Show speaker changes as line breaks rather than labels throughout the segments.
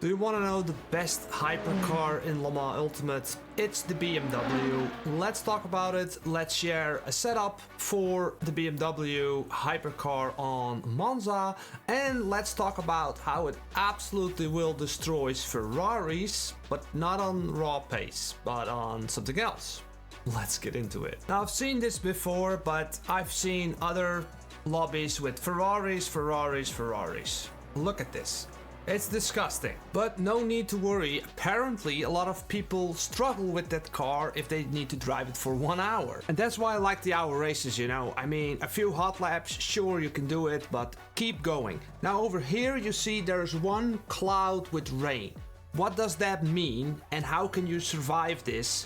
Do you want to know the best hypercar in Le Mans Ultimate? It's the BMW. Let's talk about it. Let's share a setup for the BMW hypercar on Monza, and let's talk about how it absolutely will destroy Ferraris, but not on raw pace, but on something else. Let's get into it. Now, I've seen this before, but I've seen other lobbies with Ferraris. Look at this. It's disgusting, but no need to worry. Apparently, a lot of people struggle with that car if they need to drive it for 1 hour. And that's why I like the hour races, you know. I mean, a few hot laps, sure you can do it, but keep going. Now over here you see there's one cloud with rain. What does that mean and how can you survive this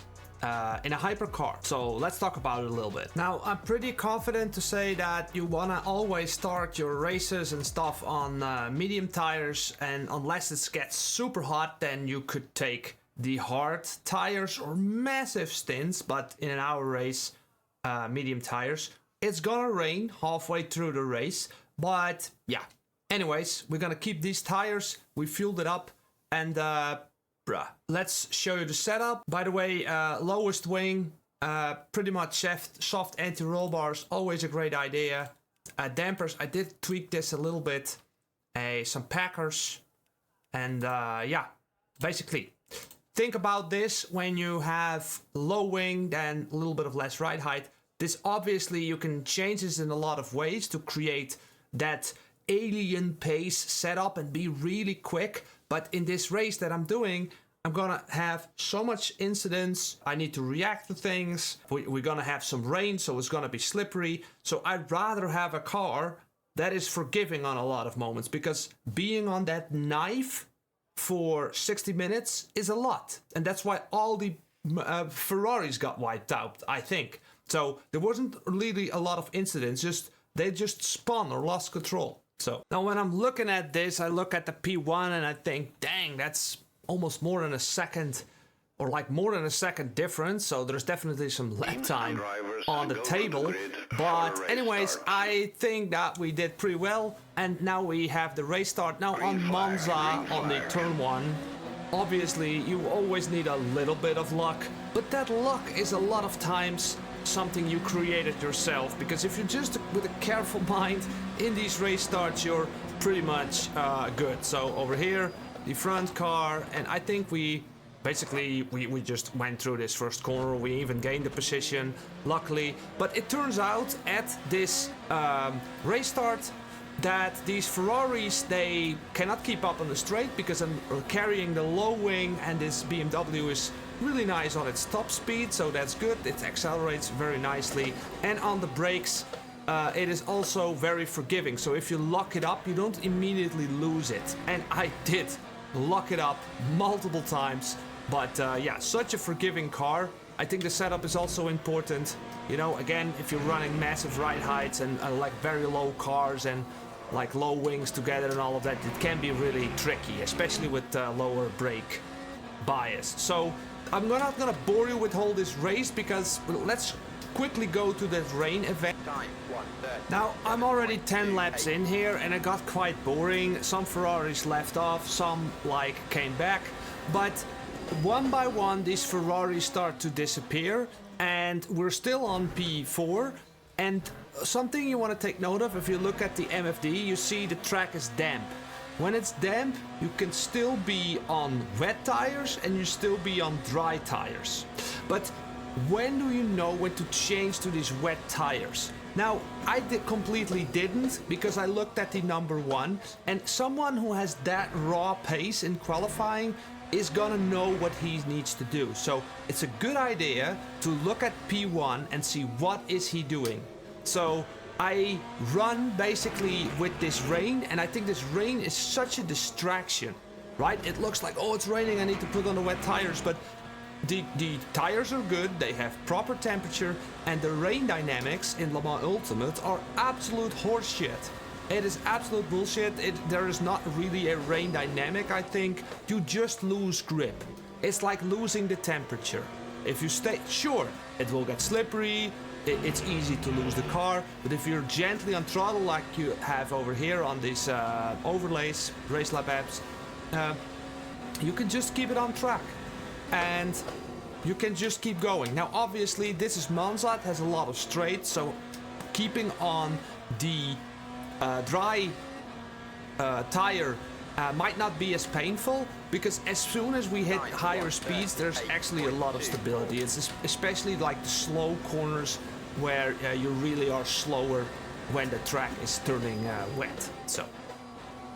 in a hypercar? So let's talk about it a little bit. Now, I'm pretty confident to say that you wanna always start your races and stuff on medium tires, and unless it gets super hot, then you could take the hard tires or massive stints, but in an hour race, medium tires. It's gonna rain halfway through the race, but yeah. Anyways, we're gonna keep these tires, we fueled it up, and let's show you the setup. By the way, lowest wing, pretty much soft anti-roll bars, always a great idea. Dampers, I did tweak this a little bit. Some packers, and yeah, basically. Think about this when you have low wing, then a little bit of less ride height. This obviously you can change this in a lot of ways to create that alien pace setup and be really quick. But in this race that I'm doing, I'm gonna have so much incidents. I need to react to things. We're gonna have some rain, so it's gonna be slippery. So I'd rather have a car that is forgiving on a lot of moments, because being on that knife for 60 minutes is a lot. And that's why all the Ferraris got wiped out, I think. So there wasn't really a lot of incidents, they just spun or lost control. So now when I'm looking at this, I look at the P1 and I think, dang, that's almost more than a second, or like more than a second difference. So there's definitely some lap time on the table. But anyways, I think that we did pretty well. And now we have the race start. Now on Monza, on the turn 1, obviously you always need a little bit of luck. But that luck is a lot of times something you created yourself, because if you're just with a careful mind in these race starts, you're pretty much good. So over here, the front car, and I think we just went through this first corner. We even gained the position, luckily. But it turns out at this race start that these Ferraris, they cannot keep up on the straight because I'm carrying the low wing, and this BMW is really nice on its top speed, so that's good. It accelerates very nicely, and on the brakes it is also very forgiving. So if you lock it up, you don't immediately lose it, and I did lock it up multiple times. But yeah, such a forgiving car. I think the setup is also important. You know, again, if you're running massive ride heights and like very low cars and like low wings together and all of that, it can be really tricky, especially with lower brake bias. So I'm not gonna bore you with all this race, because let's quickly go to that rain event. Now I'm already 10 laps in here and it got quite boring. Some Ferraris left off, some like came back, but one by one these Ferraris start to disappear, and we're still on P4. And something you want to take note of, if you look at the MFD, you see the track is damp. When it's damp, you can still be on wet tires and you still be on dry tires. But when do you know when to change to these wet tires? Now, I completely didn't, because I looked at the number 1, and someone who has that raw pace in qualifying is gonna know what he needs to do. So it's a good idea to look at P1 and see what is he doing. So I run basically with this rain, and I think this rain is such a distraction, right? It looks like, oh, it's raining, I need to put on the wet tires, but the tires are good, they have proper temperature, and the rain dynamics in Le Mans Ultimate are absolute horseshit. It is absolute bullshit. There is not really a rain dynamic, I think. You just lose grip. It's like losing the temperature. If you stay, sure, it will get slippery, it's easy to lose the car, but if you're gently on throttle like you have over here on these overlays, race lab apps, you can just keep it on track and you can just keep going. Now obviously this is Monza, it has a lot of straights, so keeping on the dry tire might not be as painful, because as soon as we hit higher speeds there's actually a lot of stability. It's especially like the slow corners where you really are slower when the track is turning wet. So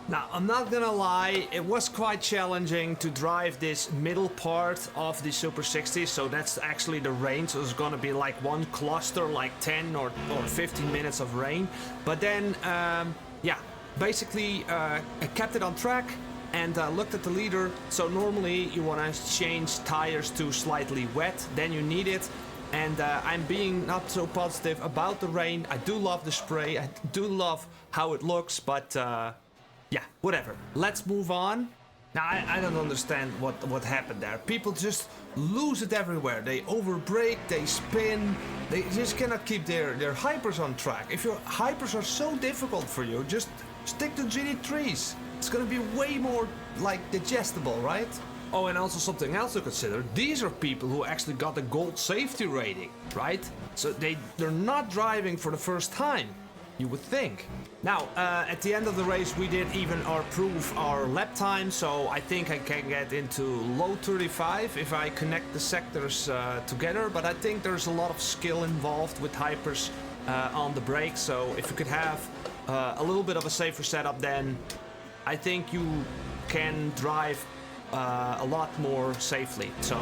now, I'm not gonna lie, it was quite challenging to drive this middle part of the Super 60, so that's actually the range. So it's gonna be like one cluster, like 10 or 15 minutes of rain. But then, yeah, basically I kept it on track and looked at the leader. So normally you wanna change tires to slightly wet, then you need it. And I'm being not so positive about the rain. I do love the spray, I do love how it looks, but yeah, whatever. Let's move on. Now, I don't understand what happened there. People just lose it everywhere. They overbrake, they spin. They just cannot keep their hypers on track. If your hypers are so difficult for you, just stick to GT3s. It's gonna be way more, like, digestible, right? Oh, and also something else to consider. These are people who actually got the gold safety rating, right? So they're not driving for the first time, you would think. Now, at the end of the race, we did even improve our lap time, so I think I can get into low 35 if I connect the sectors together, but I think there's a lot of skill involved with hypers on the brakes, so if you could have a little bit of a safer setup, then I think you can drive a lot more safely. So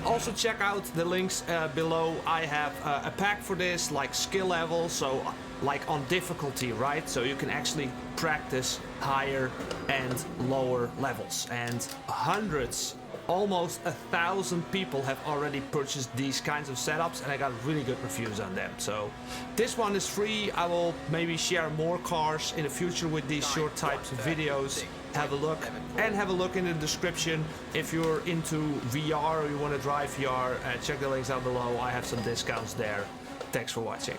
also check out the links below. I have a pack for this, like skill level, so like on difficulty, right? So you can actually practice higher and lower levels, and hundreds, almost 1,000 people have already purchased these kinds of setups, and I got really good reviews on them. So this one is free. I will maybe share more cars in the future with these short types of videos. Have a look, and have a look in the description if you're into VR or you want to drive VR. Check the links down below. I have some discounts there. Thanks for watching.